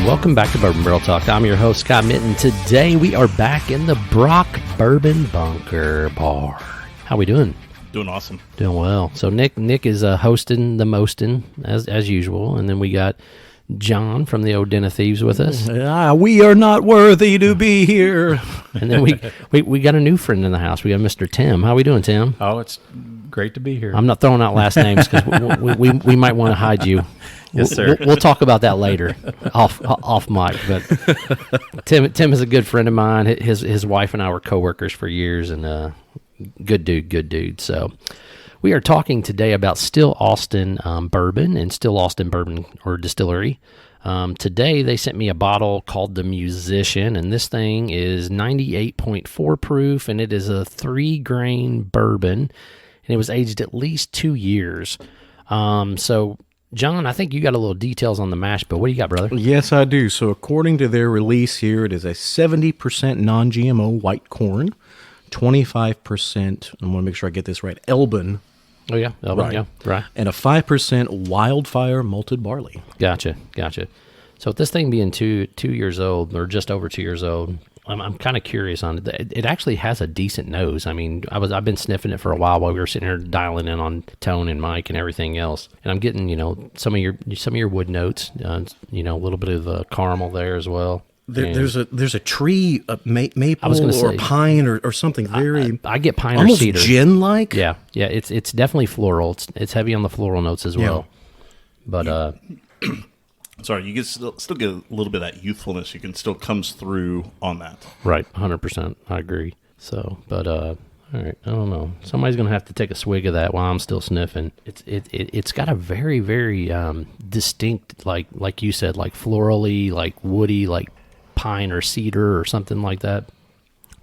Welcome back to Bourbon Barrel Talk. I'm your host, Scott Mitten. Today we are back in the Brock Bourbon Bunker Bar. How we doing? Doing awesome. Doing well. So Nick is hosting the mostin as usual, and then we got John from the Old Den of Thieves with us. We are not worthy to be here. And then we got a new friend in the house. We got Mr. Tim. How we doing, Tim? Oh, it's great to be here. I'm not throwing out last names because we might want to hide you. Yes, sir. We'll talk about that later, off mic. But Tim is a good friend of mine. His wife and I were coworkers for years, and good dude. So we are talking today about Still Austin bourbon and Still Austin Bourbon or Distillery. Today they sent me a bottle called the Musician, and this thing is 98.4 proof, and it is a 3-grain bourbon, and it was aged at least 2 years. So John, I think you got a little details on the mash bill. What do you got, brother? Yes, I do. So according to their release here, it is a 70% non-GMO white corn, 25%, I want to make sure I get this right, Elbon. Oh, yeah. Elbon, yeah. Right. And a 5% wildfire malted barley. Gotcha. So with this thing being two years old, or just over 2 years old, I'm kind of curious on it. It actually has a decent nose. I mean, I've been sniffing it for a while we were sitting here dialing in on tone and mic and everything else, and I'm getting some of your wood notes. A little bit of caramel there as well. There's a tree, maple or pine or something very. I get pine almost or cedar, gin-like. Yeah. It's definitely floral. It's heavy on the floral notes as well. Yeah. But sorry, you can still get a little bit of that youthfulness. You can still comes through on that. Right, 100%. I agree. So, but all right, I don't know. Somebody's gonna have to take a swig of that while I'm still sniffing. It's got a very, very distinct, like you said, like florally, like woody, like pine or cedar or something like that.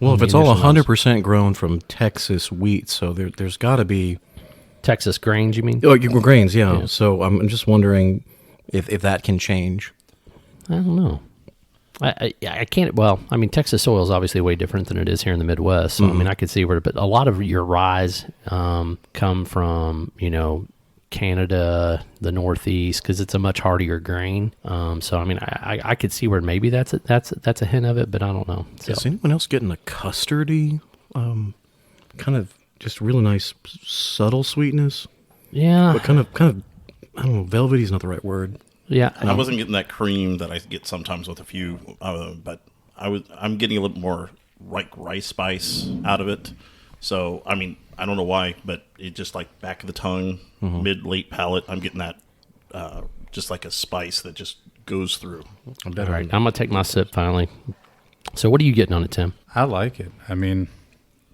Well, if it's all 100% grown from Texas wheat, so there's got to be Texas grains. You mean? Oh, grains, yeah. So I'm just wondering if that can change. I don't know. I can't. Well, I mean, Texas soil is obviously way different than it is here in the Midwest. So I mean, I could see where, but a lot of your ryes come from Canada, the Northeast, because it's a much hardier grain. So I mean, I could see where maybe that's a hint of it, but I don't know. So. Is anyone else getting a custardy, kind of just really nice subtle sweetness? Yeah, but kind of I don't know. Velvety is not the right word. Yeah, I wasn't getting that cream that I get sometimes with a few, but I'm getting a little more rice spice out of it. So I mean, I don't know why, but it just like back of the tongue, mid-late palate. I'm getting that just like a spice that just goes through. All right, I'm gonna take my sip finally. So what are you getting on it, Tim? I like it. I mean,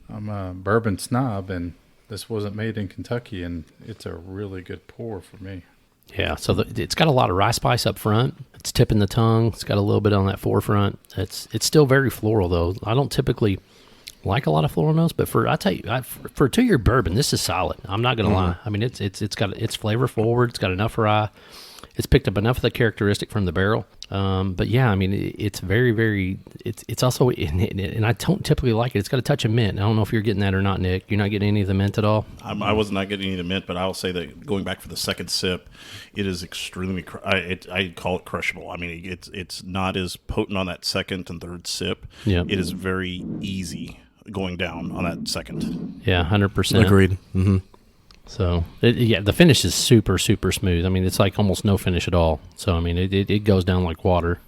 I'm a bourbon snob, and this wasn't made in Kentucky, and it's a really good pour for me. Yeah, so it's got a lot of rye spice up front. It's tipping the tongue. It's got a little bit on that forefront. It's still very floral though. I don't typically like a lot of floral notes, but for a 2-year bourbon, this is solid. I'm not gonna lie. I mean, it's flavor forward. It's got enough rye. It's picked up enough of the characteristic from the barrel. But yeah, I mean, it's very, very. It's also, and I don't typically like it. It's got a touch of mint. I don't know if you're getting that or not, Nick. You're not getting any of the mint at all. I was not getting any of the mint, but I'll say that going back for the second sip, it is extremely. I call it crushable. I mean, it's not as potent on that second and third sip. Yeah, it is very easy going down on that second. Yeah, 100%. Agreed. Mm-hmm. So, the finish is super, super smooth. I mean, it's like almost no finish at all. So, I mean, it goes down like water.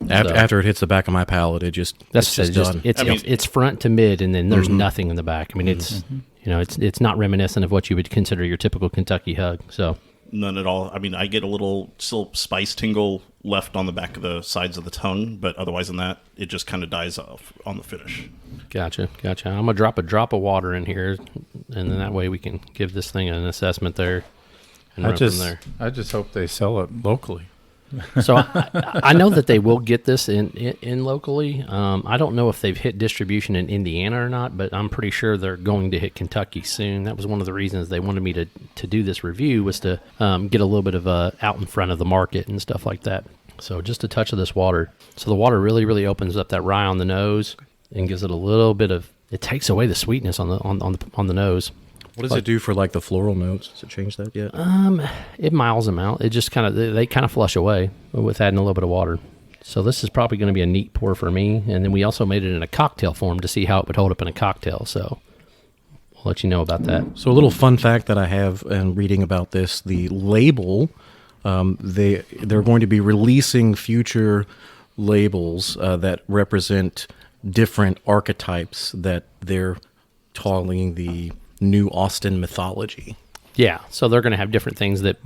After it hits the back of my palate, it's done. It's front to mid, and then there's nothing in the back. I mean, it's not reminiscent of what you would consider your typical Kentucky hug. So none at all. I mean, I get a little still spice tingle left on the back of the sides of the tongue, but otherwise than that, it just kind of dies off on the finish. Gotcha. I'm gonna drop a drop of water in here, and then that way we can give this thing an assessment there. And I just hope they sell it locally. So I know that they will get this in locally. I don't know if they've hit distribution in Indiana or not, but I'm pretty sure they're going to hit Kentucky soon. That was one of the reasons they wanted me to do this review, was to get a little bit of out in front of the market and stuff like that. So just a touch of this water. So the water really, really opens up that rye on the nose and gives it a little bit of. It takes away the sweetness on the nose. What does it do for like the floral notes? Does it change that yet? It miles them out. It just they kind of flush away with adding a little bit of water. So this is probably going to be a neat pour for me. And then we also made it in a cocktail form to see how it would hold up in a cocktail. So we'll let you know about that. So a little fun fact that I have in reading about this, the label, they're going to be releasing future labels that represent different archetypes that they're calling the New Austin mythology. Yeah, so they're going to have different things that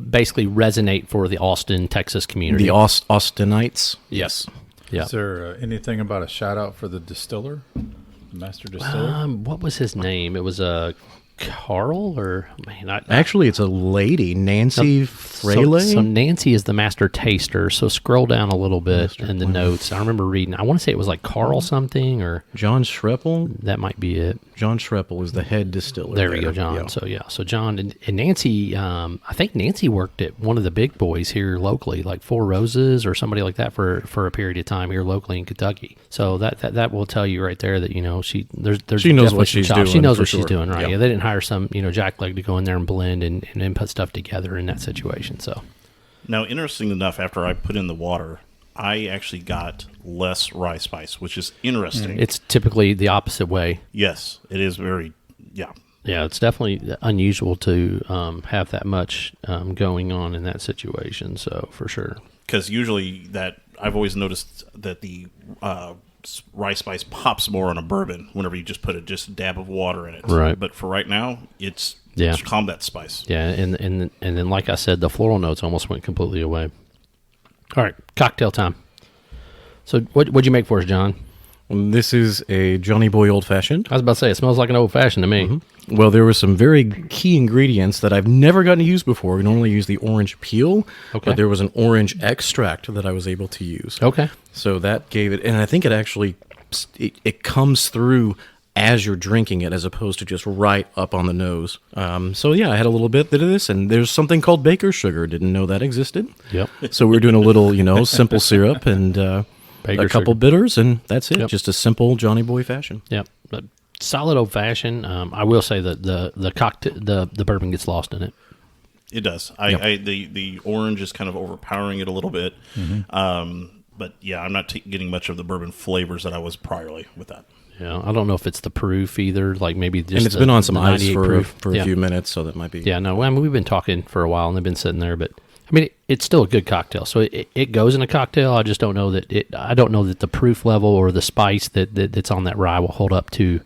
basically resonate for the Austin, Texas community. The Austinites. Yes. Yeah. Is there anything about a shout out for the distiller, the master distiller? What was his name? It was Carl or man. Actually, it's a lady, Nancy Fraley. So Nancy is the master taster. So scroll down a little bit in the notes. I remember reading. I want to say it was like Carl something or John Schreppel. that might be it. John Schreppel is the head distiller. There we go, John. Yeah. So John and Nancy. I think Nancy worked at one of the big boys here locally, like Four Roses or somebody like that for a period of time here locally in Kentucky. So that will tell you right there that she knows definitely what she's she's doing, She knows for what she's sure. doing, right? Yeah. Yeah, they didn't hire some jackleg to go in there and blend and put stuff together in that situation. So Now, interesting enough, after I put in the water, I actually got less rye spice, which is interesting. it's typically the opposite way. Yes, it is very, yeah. Yeah, it's definitely unusual to have that much going on in that situation. So for sure. Because usually that, I've always noticed that the rye spice pops more on a bourbon whenever you just put just a dab of water in it. Right. But for right now, it's Yeah. combat spice. Yeah, and then like I said, the floral notes almost went completely away. All right, cocktail time. So what'd you make for us, John? This is a Johnny Boy Old Fashioned. I was about to say, it smells like an old fashioned to me. Well, there were some very key ingredients that I've never gotten to use before. We normally use the orange peel, Okay. but there was an orange extract that I was able to use. Okay. So that gave it, and I think it actually, it comes through as you're drinking it as opposed to just right up on the nose. So yeah, I had a little bit of this, and there's something called baker's sugar. Didn't know that existed. Yep. So we're doing a little, simple syrup and Baker's a couple sugar. bitters, and that's it. Yep. Just a simple Johnny Boy fashion. Yep. But solid old fashioned. I will say that the cocktail, the bourbon gets lost in it. It does. Yep. The orange is kind of overpowering it a little bit. But yeah, I'm not getting much of the bourbon flavors that I was priorly with that. Yeah, I don't know if it's the proof either. Like maybe just And it's been on some the ice 98 for proof. a Yeah. few minutes, so that might be. Yeah, no, I mean, we've been talking for a while and they've been sitting there, but I mean, it's still a good cocktail. So it goes in a cocktail. I just don't know that I don't know that the proof level or the spice that's on that rye will hold up to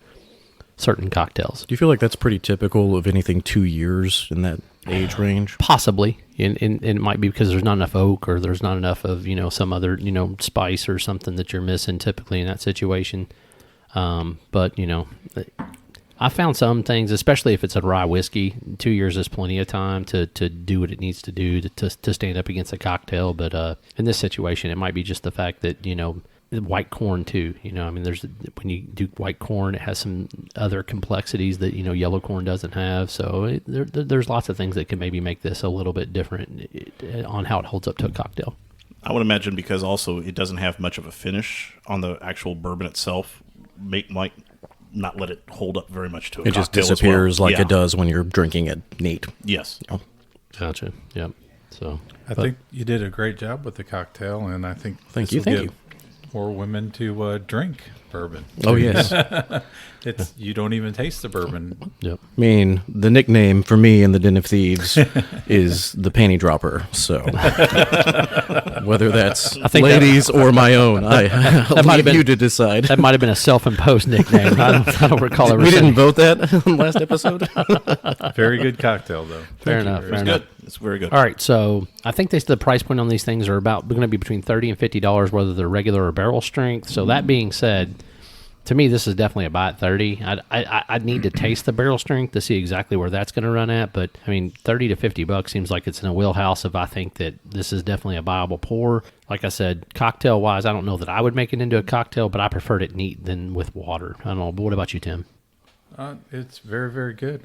certain cocktails. Do you feel like that's pretty typical of anything 2 years in that age range? Possibly. And it might be because there's not enough oak or there's not enough of, some other, spice or something that you're missing typically in that situation. But I found some things, especially if it's a rye whiskey, 2 years is plenty of time to do what it needs to do to stand up against a cocktail. But in this situation, it might be just the fact that, white corn too. I mean, when you do white corn, it has some other complexities that, yellow corn doesn't have. So there's lots of things that can maybe make this a little bit different on how it holds up to a cocktail. I would imagine because also it doesn't have much of a finish on the actual bourbon itself, might not let it hold up very much to a It just cocktail as disappears well. like Yeah. it does when you're drinking it neat. Yes. Gotcha. Yep. So I think you did a great job with the cocktail, and I think Thank this you, will thank get you. more women to drink bourbon. Oh, yes. It's you don't even taste the bourbon. yep. I mean, the nickname for me in the Den of Thieves is the panty dropper. So whether that's I think ladies or my own, I'll might have leave been- you to decide. That might have been a self-imposed nickname. I don't recall ever We saying- didn't vote that in the last episode. Very good cocktail, though. Fair Thank you. enough. It's Fair enough. good. It's very good. All right, so I think the price point on these things are going to be between $30 and $50, whether they're regular or barrel strength. So that being said, to me, this is definitely a buy at $30. I'd need to taste the barrel strength to see exactly where that's going to run at. But I mean, $30 to $50 seems like it's in a wheelhouse of I think that this is definitely a viable pour. Like I said, cocktail wise, I don't know that I would make it into a cocktail, but I preferred it neat than with water. I don't know. But what about you, Tim? It's very, very good.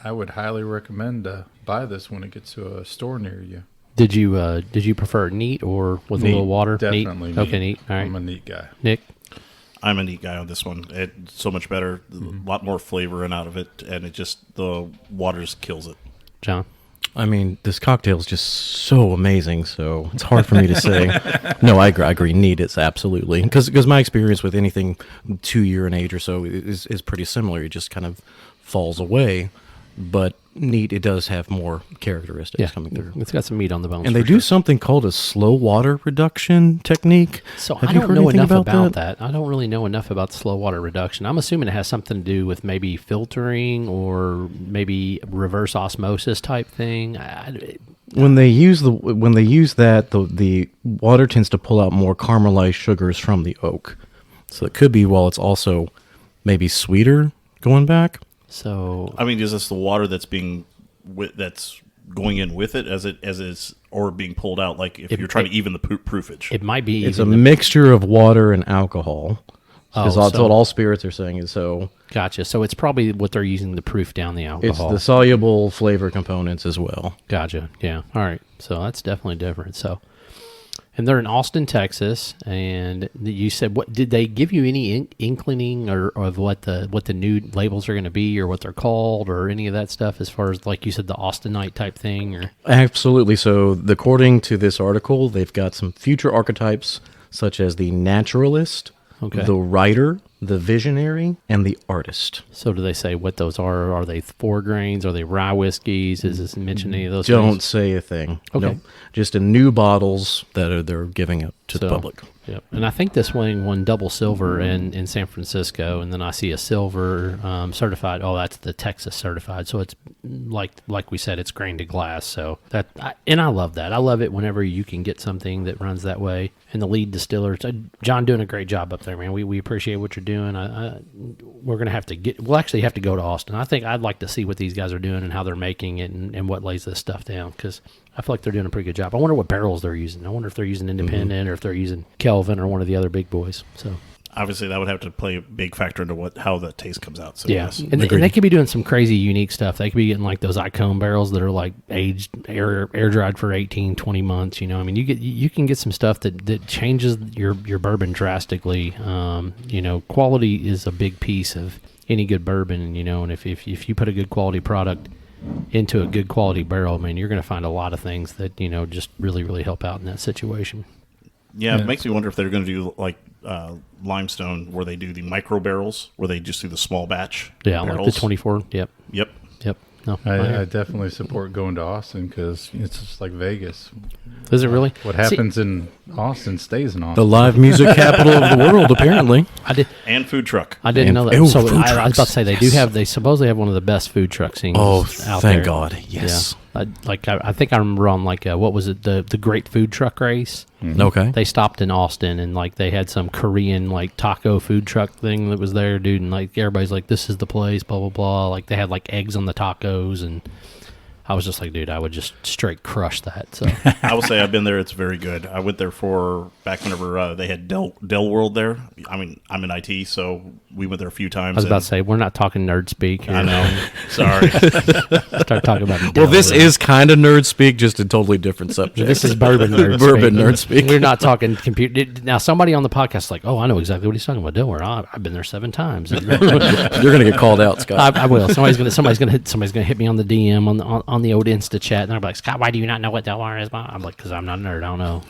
I would highly recommend buy this when it gets to a store near you. Did you prefer it neat or with a Neat, little water? definitely neat. Okay, neat. All right, I'm a neat guy. Nick. I'm a neat guy on this one. It's so much better, a lot more flavor in out of it, and the water just kills it. John. I mean, this cocktail is just so amazing, so it's hard for me to say. No, I agree. Neat is absolutely. Because my experience with anything 2 year in age or so is pretty similar. It just kind of falls away. But neat, it does have more characteristics coming through. It's got some meat on the bones. And they do something called a slow water reduction technique. So Have I you don't heard know anything enough about that. I don't really know enough about slow water reduction. I'm assuming it has something to do with maybe filtering or maybe reverse osmosis type thing. When they use that, the water tends to pull out more caramelized sugars from the oak. So it could be while it's also maybe sweeter going back. So I mean, is this the water that's that's going in with it as is, or being pulled out? Like if you're trying to even the proofage, it might be. It's a mixture of water and alcohol. Because that's what all spirits are saying is so. Gotcha. So it's probably what they're using to proof down the alcohol. It's the soluble flavor components as well. Gotcha. Yeah. All right. So that's definitely different. So, and they're in Austin, Texas. And you said, what did they give you any inkling or of what the new labels are going to be or what they're called or any of that stuff as far as, like you said, the Austinite type thing? Or Absolutely. So according to this article, they've got some future archetypes such as the naturalist, the writer, the visionary, and the artist. So do they say what those are? Are they 4 grains? Are they rye whiskeys? Is this mention any of those Don't things? say a thing. Okay. Nope. Just in new bottles that they're giving out to the public. Yep. And I think this one won double silver in San Francisco, and then I see a silver certified. Oh, that's the Texas certified. So it's like we said, it's grain to glass. So and I love that. I love it whenever you can get something that runs that way. And the lead distiller, John, doing a great job up there, man. We appreciate what you're doing. We're gonna have to we'll actually have to go to Austin. I think I'd like to see what these guys are doing and how they're making it and what lays this stuff down, because I feel like they're doing a pretty good job. I wonder what barrels they're using. I wonder if they're using Independent or if they're using Kelvin or one of the other big boys. So obviously that would have to play a big factor into how the taste comes out. So yeah, yes. and they could be doing some crazy unique stuff. They could be getting like those Icon barrels that are like aged, air dried for 18, 20 months. You know, I mean, you can get some stuff that changes your bourbon drastically. You know, quality is a big piece of any good bourbon. You know, and if you put a good quality product into a good quality barrel, man, you're going to find a lot of things that, you know, just really, really help out in that situation. Yeah, it makes me wonder if they're going to do like limestone, where they do the micro barrels, where they just do the small batch. Yeah, barrels. like the 24. Yep. Yep. No, I definitely support going to Austin because it's just like Vegas. Is it really? What happens in Austin stays in The Austin. live music capital of the world, apparently. And food truck. I didn't And- know that. oh, So food I was trucks, about to say they supposedly have one of the best food truck scenes Oh, out thank there. God. Yes. Yeah. I think I remember on what was it, the Great Food Truck Race? Okay. They stopped in Austin and like they had some Korean like taco food truck thing that was there, dude, and like everybody's like, this is the place, blah blah blah. Like they had like eggs on the tacos, and I was just like, dude, I would just straight crush that. So I will say I've been there. It's very good. I went there for back whenever they had Dell World there. I mean, I'm in IT, so we went there a few times. I was about to say, we're not talking nerd speak. I know. Sorry. Start talking about Well, this is kind of nerd speak, just a totally different subject. This is bourbon nerd Bourbon speak. nerd speak. We're not talking computer. Now, somebody on the podcast is like, oh, I know exactly what he's talking about. Delaware. I've been there 7 times. You're going to get called out, Scott. I will. Somebody's gonna hit me on the DM on the old Insta chat, and they're like, Scott, why do you not know what Delaware is? I'm like, because I'm not a nerd. I don't know.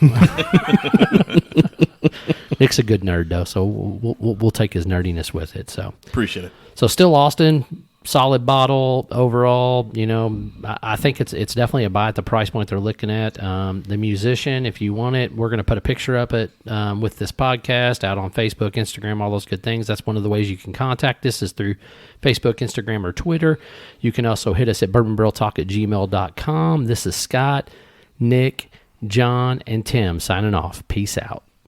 Nick's a good nerd though, so we'll take his nerdiness with it. So Appreciate it. So still Austin, solid bottle overall. You know, I think it's definitely a buy at the price point they're looking at. The musician, if you want it, we're going to put a picture up with this podcast out on Facebook, Instagram, all those good things. That's one of the ways you can contact us is through Facebook, Instagram, or Twitter. You can also hit us at bourbonbarreltalk@gmail.com. This is Scott, Nick, John, and Tim signing off. Peace out.